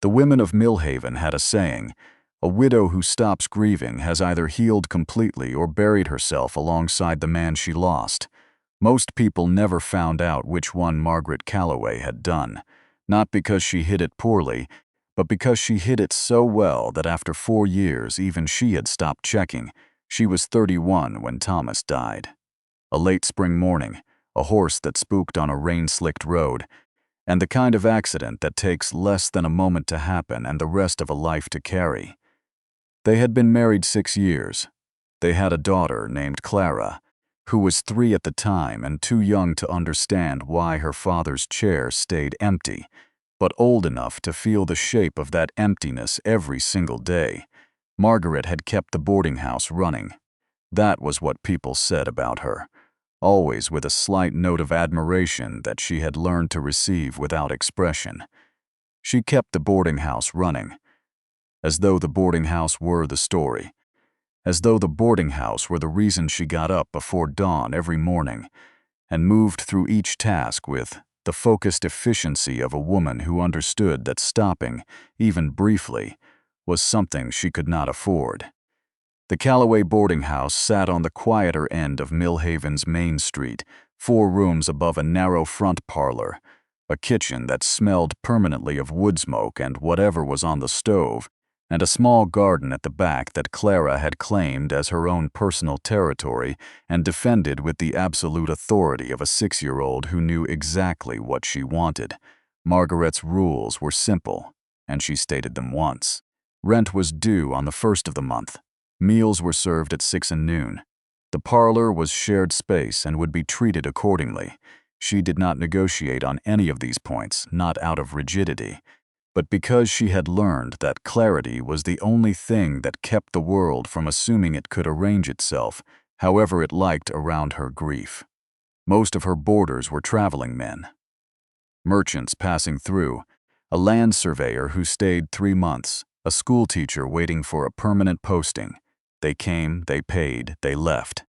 The women of Millhaven had a saying: a widow who stops grieving has either healed completely or buried herself alongside the man she lost. Most people never found out which one Margaret Calloway had done, not because she hid it poorly, but because she hid it so well that after 4 years even she had stopped checking. She was 31 when Thomas died. A late spring morning, a horse that spooked on a rain-slicked road, and the kind of accident that takes less than a moment to happen and the rest of a life to carry. They had been married 6 years. They had a daughter named Clara, who was 3 at the time and too young to understand why her father's chair stayed empty, but old enough to feel the shape of that emptiness every single day. Margaret had kept the boarding house running. That was what people said about her, always with a slight note of admiration that she had learned to receive without expression. She kept the boarding house running, as though the boarding house were the story, as though the boarding house were the reason she got up before dawn every morning and moved through each task with the focused efficiency of a woman who understood that stopping, even briefly, was something she could not afford. The Calloway boarding house sat on the quieter end of Millhaven's Main Street, 4 rooms above a narrow front parlor, a kitchen that smelled permanently of wood smoke and whatever was on the stove, and a small garden at the back that Clara had claimed as her own personal territory and defended with the absolute authority of a 6-year-old who knew exactly what she wanted. Margaret's rules were simple, and she stated them once. Rent was due on the 1st of the month. Meals were served at 6 and noon. The parlor was shared space and would be treated accordingly. She did not negotiate on any of these points, not out of rigidity, but because she had learned that clarity was the only thing that kept the world from assuming it could arrange itself, however it liked, around her grief. Most of her boarders were traveling men, merchants passing through, a land surveyor who stayed 3 months, a schoolteacher waiting for a permanent posting. They came, they paid, they left.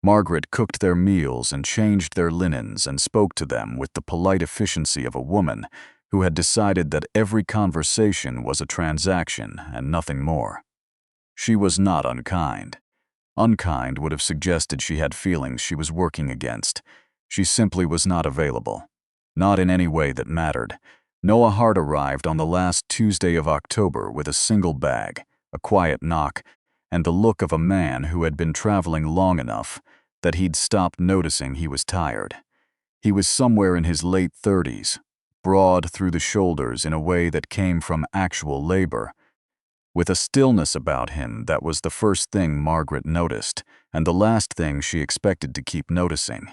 Margaret cooked their meals and changed their linens and spoke to them with the polite efficiency of a woman who had decided that every conversation was a transaction and nothing more. She was not unkind. Unkind would have suggested she had feelings she was working against. She simply was not available. Not in any way that mattered. Noah Hart arrived on the last Tuesday of October with a single bag, a quiet knock, and the look of a man who had been traveling long enough that he'd stopped noticing he was tired. He was somewhere in his late 30s, broad through the shoulders in a way that came from actual labor, with a stillness about him that was the first thing Margaret noticed and the last thing she expected to keep noticing.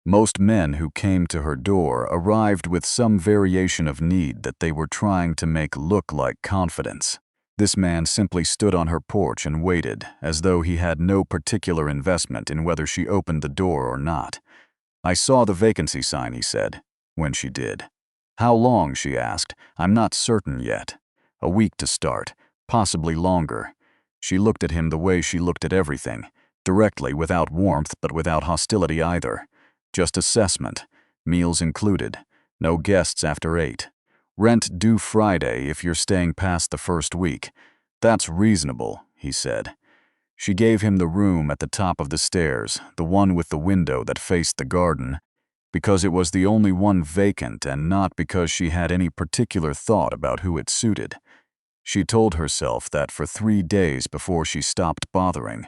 Most men who came to her door arrived with some variation of need that they were trying to make look like confidence. This man simply stood on her porch and waited, as though he had no particular investment in whether she opened the door or not. "I saw the vacancy sign," he said, when she did. "How long?" she asked. "I'm not certain yet. A week to start, possibly longer." She looked at him the way she looked at everything, directly, without warmth but without hostility either. Just assessment, meals included, no guests after 8. Rent due Friday if you're staying past the first week. "That's reasonable," he said. She gave him the room at the top of the stairs, the one with the window that faced the garden, because it was the only one vacant and not because she had any particular thought about who it suited. She told herself that for 3 days before she stopped bothering.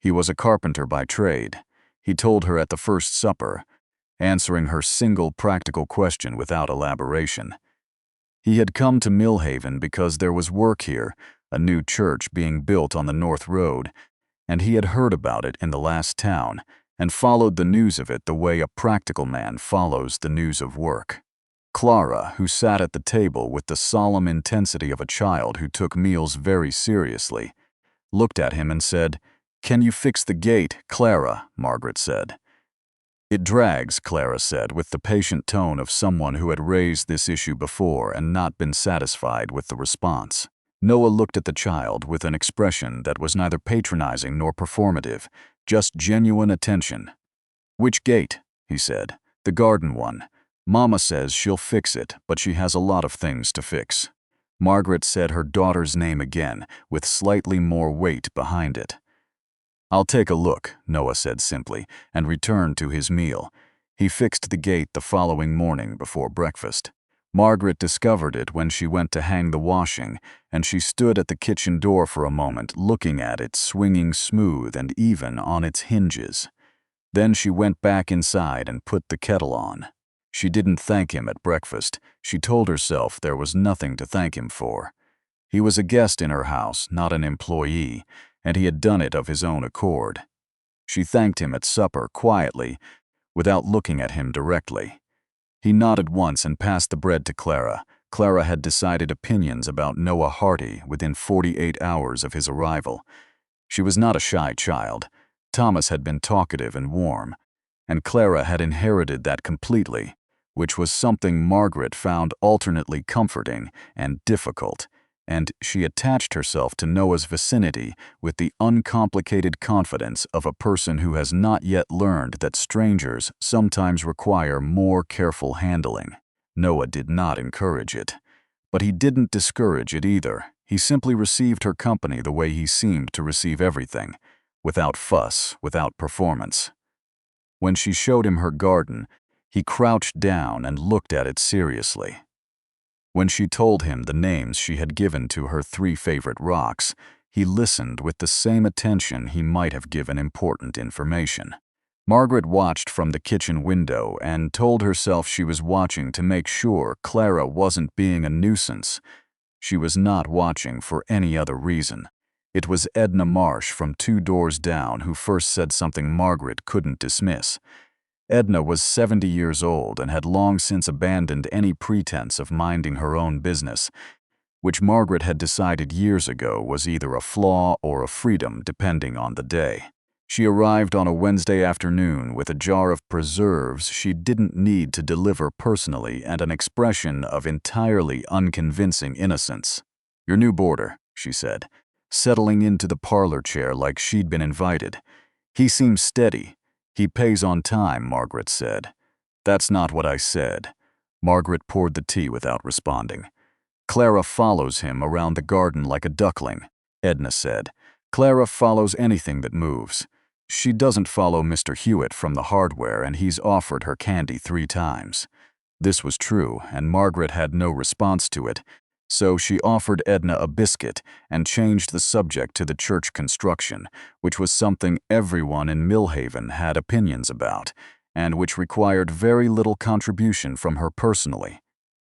He was a carpenter by trade. He told her at the first supper, answering her single practical question without elaboration. He had come to Millhaven because there was work here, a new church being built on the North Road, and he had heard about it in the last town and followed the news of it the way a practical man follows the news of work. Clara, who sat at the table with the solemn intensity of a child who took meals very seriously, looked at him and said, "Can you fix the gate, Clara?" Margaret said. "It drags," Clara said, with the patient tone of someone who had raised this issue before and not been satisfied with the response. Noah looked at the child with an expression that was neither patronizing nor performative, just genuine attention. "Which gate?" he said. "The garden one. Mama says she'll fix it, but she has a lot of things to fix." Margaret said her daughter's name again, with slightly more weight behind it. "I'll take a look," Noah said simply, and returned to his meal. He fixed the gate the following morning before breakfast. Margaret discovered it when she went to hang the washing, and she stood at the kitchen door for a moment looking at it swinging smooth and even on its hinges. Then she went back inside and put the kettle on. She didn't thank him at breakfast. She told herself there was nothing to thank him for. He was a guest in her house, not an employee, and he had done it of his own accord. She thanked him at supper quietly, without looking at him directly. He nodded once and passed the bread to Clara. Clara had decided opinions about Noah Hardy within 48 hours of his arrival. She was not a shy child. Thomas had been talkative and warm, and Clara had inherited that completely, which was something Margaret found alternately comforting and difficult, and she attached herself to Noah's vicinity with the uncomplicated confidence of a person who has not yet learned that strangers sometimes require more careful handling. Noah did not encourage it, but he didn't discourage it either. He simply received her company the way he seemed to receive everything, without fuss, without performance. When she showed him her garden, he crouched down and looked at it seriously. When she told him the names she had given to her 3 favorite rocks, he listened with the same attention he might have given important information. Margaret watched from the kitchen window and told herself she was watching to make sure Clara wasn't being a nuisance. She was not watching for any other reason. It was Edna Marsh from 2 doors down who first said something Margaret couldn't dismiss. Edna was 70 years old and had long since abandoned any pretense of minding her own business, which Margaret had decided years ago was either a flaw or a freedom depending on the day. She arrived on a Wednesday afternoon with a jar of preserves she didn't need to deliver personally and an expression of entirely unconvincing innocence. "Your new boarder," she said, settling into the parlor chair like she'd been invited. "He seems steady. He pays on time," Margaret said. "That's not what I said." Margaret poured the tea without responding. "Clara follows him around the garden like a duckling," Edna said. "Clara follows anything that moves. She doesn't follow Mr. Hewitt from the hardware, and he's offered her candy 3 times. This was true, and Margaret had no response to it, so she offered Edna a biscuit and changed the subject to the church construction, which was something everyone in Millhaven had opinions about, and which required very little contribution from her personally.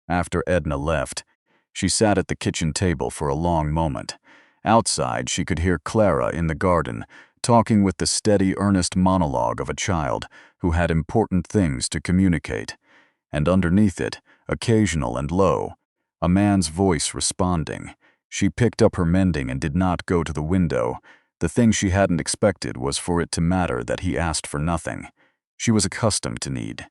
After Edna left, she sat at the kitchen table for a long moment. Outside, she could hear Clara in the garden, talking with the steady, earnest monologue of a child who had important things to communicate, and underneath it, occasional and low, a man's voice responding. She picked up her mending and did not go to the window. The thing she hadn't expected was for it to matter that he asked for nothing. She was accustomed to need.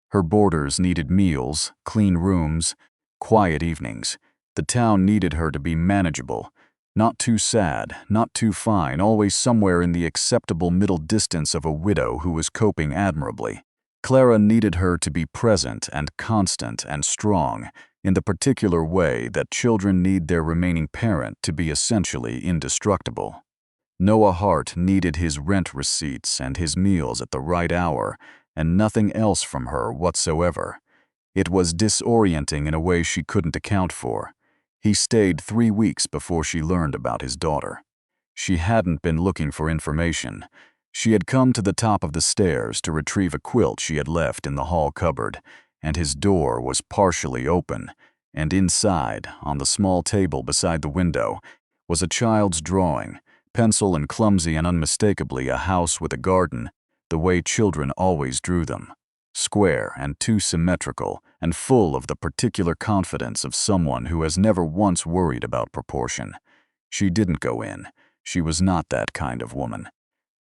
Her boarders needed meals, clean rooms, quiet evenings. The town needed her to be manageable. Not too sad, not too fine, always somewhere in the acceptable middle distance of a widow who was coping admirably. Clara needed her to be present and constant and strong, in the particular way that children need their remaining parent to be essentially indestructible. Noah Hart needed his rent receipts and his meals at the right hour, and nothing else from her whatsoever. It was disorienting in a way she couldn't account for. He stayed 3 weeks before she learned about his daughter. She hadn't been looking for information. She had come to the top of the stairs to retrieve a quilt she had left in the hall cupboard, and his door was partially open, and inside, on the small table beside the window, was a child's drawing, pencil and clumsy and unmistakably a house with a garden, the way children always drew them. Square and too symmetrical, and full of the particular confidence of someone who has never once worried about proportion. She didn't go in. She was not that kind of woman.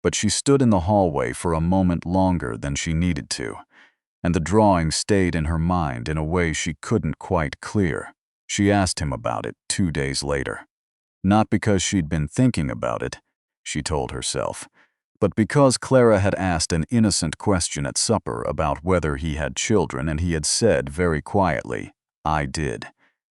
But she stood in the hallway for a moment longer than she needed to, and the drawing stayed in her mind in a way she couldn't quite clear. She asked him about it 2 days later. Not because she'd been thinking about it, she told herself, but because Clara had asked an innocent question at supper about whether he had children, and he had said very quietly, "I did."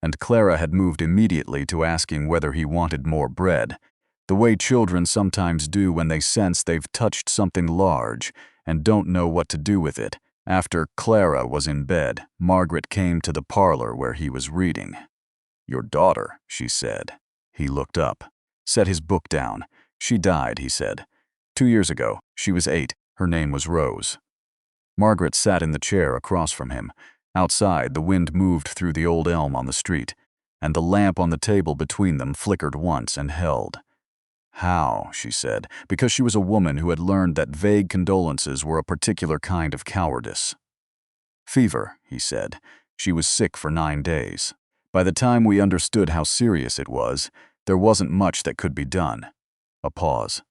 and Clara had moved immediately to asking whether he wanted more bread, the way children sometimes do when they sense they've touched something large and don't know what to do with it. After Clara was in bed, Margaret came to the parlor where he was reading. "Your daughter," she said. He looked up, set his book down. "She died," he said. 2 years ago. She was 8. Her name was Rose." Margaret sat in the chair across from him. Outside, the wind moved through the old elm on the street, and the lamp on the table between them flickered once and held. "How?" she said, because she was a woman who had learned that vague condolences were a particular kind of cowardice. "Fever," he said. "She was sick for 9 days. By the time we understood how serious it was, there wasn't much that could be done." A pause.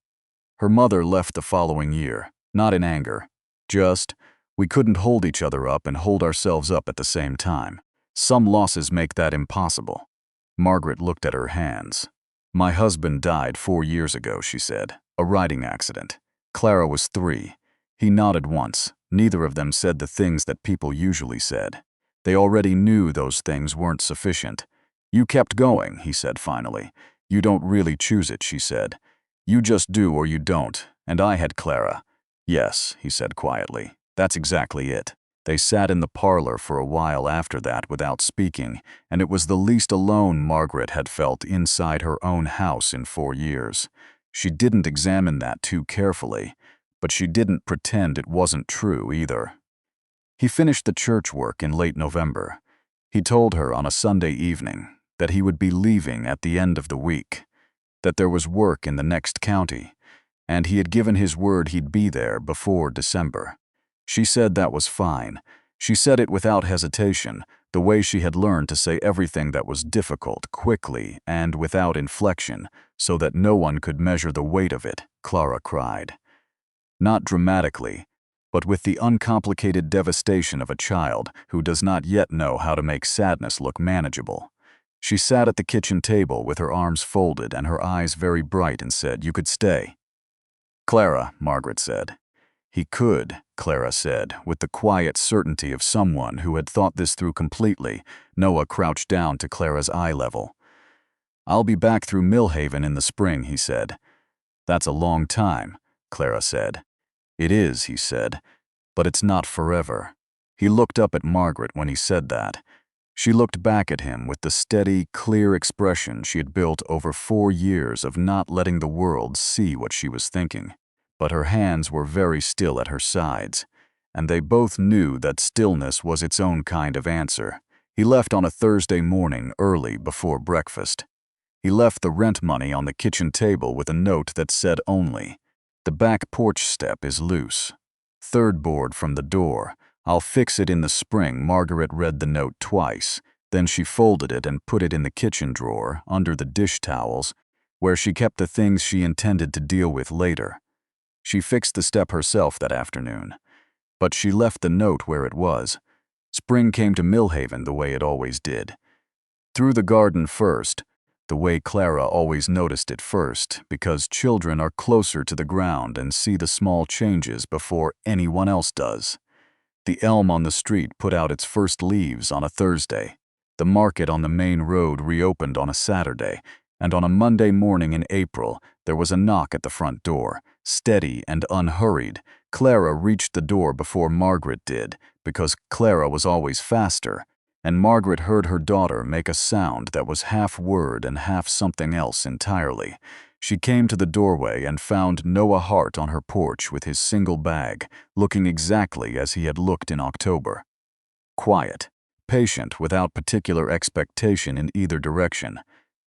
"Her mother left the following year, not in anger. Just, we couldn't hold each other up and hold ourselves up at the same time. Some losses make that impossible." Margaret looked at her hands. "My husband died 4 years ago," she said. "A riding accident. Clara was 3. He nodded once. Neither of them said the things that people usually said. They already knew those things weren't sufficient. "You kept going," he said finally. "You don't really choose it," she said. "You just do or you don't, and I had Clara." "Yes," he said quietly. "That's exactly it." They sat in the parlor for a while after that without speaking, and it was the least alone Margaret had felt inside her own house in 4 years. She didn't examine that too carefully, but she didn't pretend it wasn't true either. He finished the church work in late November. He told her on a Sunday evening that he would be leaving at the end of the week, that there was work in the next county, and he had given his word he'd be there before December. She said that was fine. She said it without hesitation, the way she had learned to say everything that was difficult quickly and without inflection, so that no one could measure the weight of it. Clara cried. Not dramatically, but with the uncomplicated devastation of a child who does not yet know how to make sadness look manageable. She sat at the kitchen table with her arms folded and her eyes very bright and said, "You could stay." "Clara," Margaret said. "He could," Clara said, with the quiet certainty of someone who had thought this through completely. Noah crouched down to Clara's eye level. "I'll be back through Millhaven in the spring," he said. "That's a long time," Clara said. "It is," he said, "but it's not forever." He looked up at Margaret when he said that. She looked back at him with the steady, clear expression she had built over 4 years of not letting the world see what she was thinking. But her hands were very still at her sides, and they both knew that stillness was its own kind of answer. He left on a Thursday morning early before breakfast. He left the rent money on the kitchen table with a note that said only, "The back porch step is loose. 3rd board from the door. I'll fix it in the spring." Margaret read the note twice. Then she folded it and put it in the kitchen drawer, under the dish towels, where she kept the things she intended to deal with later. She fixed the step herself that afternoon, but she left the note where it was. Spring came to Millhaven the way it always did. Through the garden first, the way Clara always noticed it first, because children are closer to the ground and see the small changes before anyone else does. The elm on the street put out its first leaves on a Thursday. The market on the main road reopened on a Saturday, and on a Monday morning in April, there was a knock at the front door. Steady and unhurried, Clara reached the door before Margaret did, because Clara was always faster, and Margaret heard her daughter make a sound that was half word and half something else entirely. She came to the doorway and found Noah Hart on her porch with his single bag, looking exactly as he had looked in October. Quiet, patient, without particular expectation in either direction.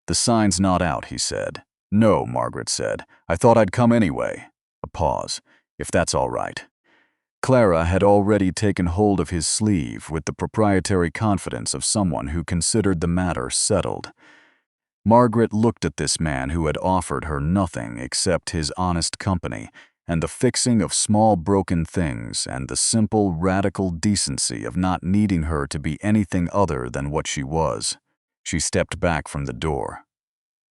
"The sign's not out," he said. "No," Margaret said. "I thought I'd come anyway." A pause. "If that's all right." Clara had already taken hold of his sleeve with the proprietary confidence of someone who considered the matter settled. Margaret looked at this man who had offered her nothing except his honest company and the fixing of small broken things and the simple, radical decency of not needing her to be anything other than what she was. She stepped back from the door.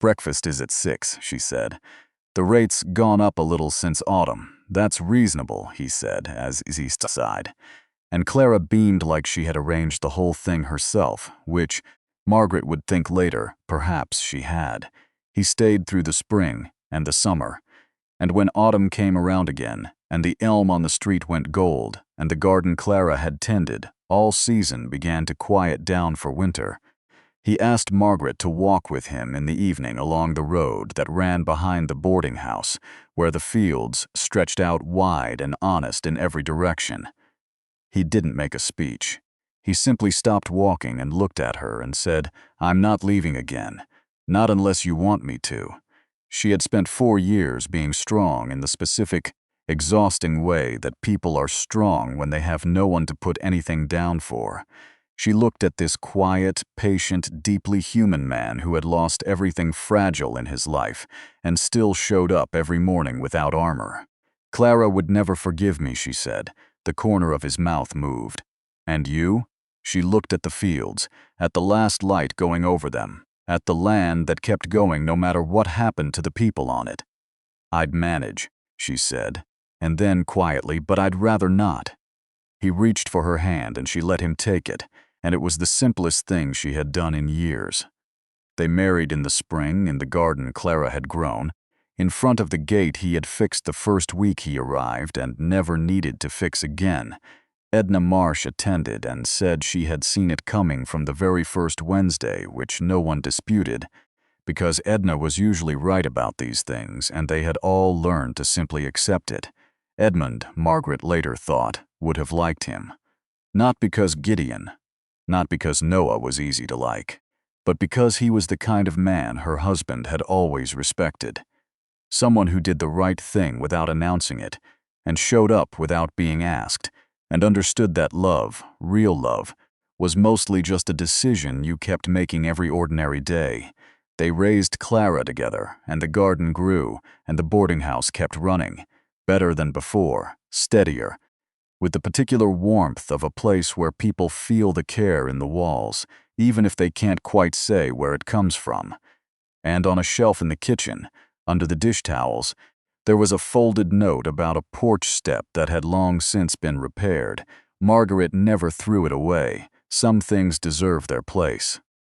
"Breakfast is at 6, she said. "The rate's gone up a little since autumn. That's reasonable," he said, as he sighed. And Clara beamed like she had arranged the whole thing herself, which, Margaret would think later, perhaps she had. He stayed through the spring and the summer. And when autumn came around again, and the elm on the street went gold, and the garden Clara had tended, all season began to quiet down for winter. He asked Margaret to walk with him in the evening along the road that ran behind the boarding house, where the fields stretched out wide and honest in every direction. He didn't make a speech. He simply stopped walking and looked at her and said, "I'm not leaving again. Not unless you want me to." She had spent 4 years being strong in the specific, exhausting way that people are strong when they have no one to put anything down for. She looked at this quiet, patient, deeply human man who had lost everything fragile in his life and still showed up every morning without armor. "Clara would never forgive me," she said. The corner of his mouth moved. "And you?" She looked at the fields, at the last light going over them, at the land that kept going no matter what happened to the people on it. "I'd manage," she said, and then quietly, "but I'd rather not." He reached for her hand and she let him take it, and it was the simplest thing she had done in years. They married in the spring in the garden Clara had grown. In front of the gate he had fixed the first week he arrived and never needed to fix again. Edna Marsh attended and said she had seen it coming from the very first Wednesday, which no one disputed, because Edna was usually right about these things and they had all learned to simply accept it. Edmund, Margaret later thought, would have liked him. Not because Gideon, not because Noah was easy to like, but because he was the kind of man her husband had always respected. Someone who did the right thing without announcing it, and showed up without being asked, and understood that love, real love, was mostly just a decision you kept making every ordinary day. They raised Clara together, and the garden grew, and the boarding house kept running, better than before, steadier, with the particular warmth of a place where people feel the care in the walls, even if they can't quite say where it comes from. And on a shelf in the kitchen, under the dish towels, there was a folded note about a porch step that had long since been repaired. Margaret never threw it away. Some things deserve their place.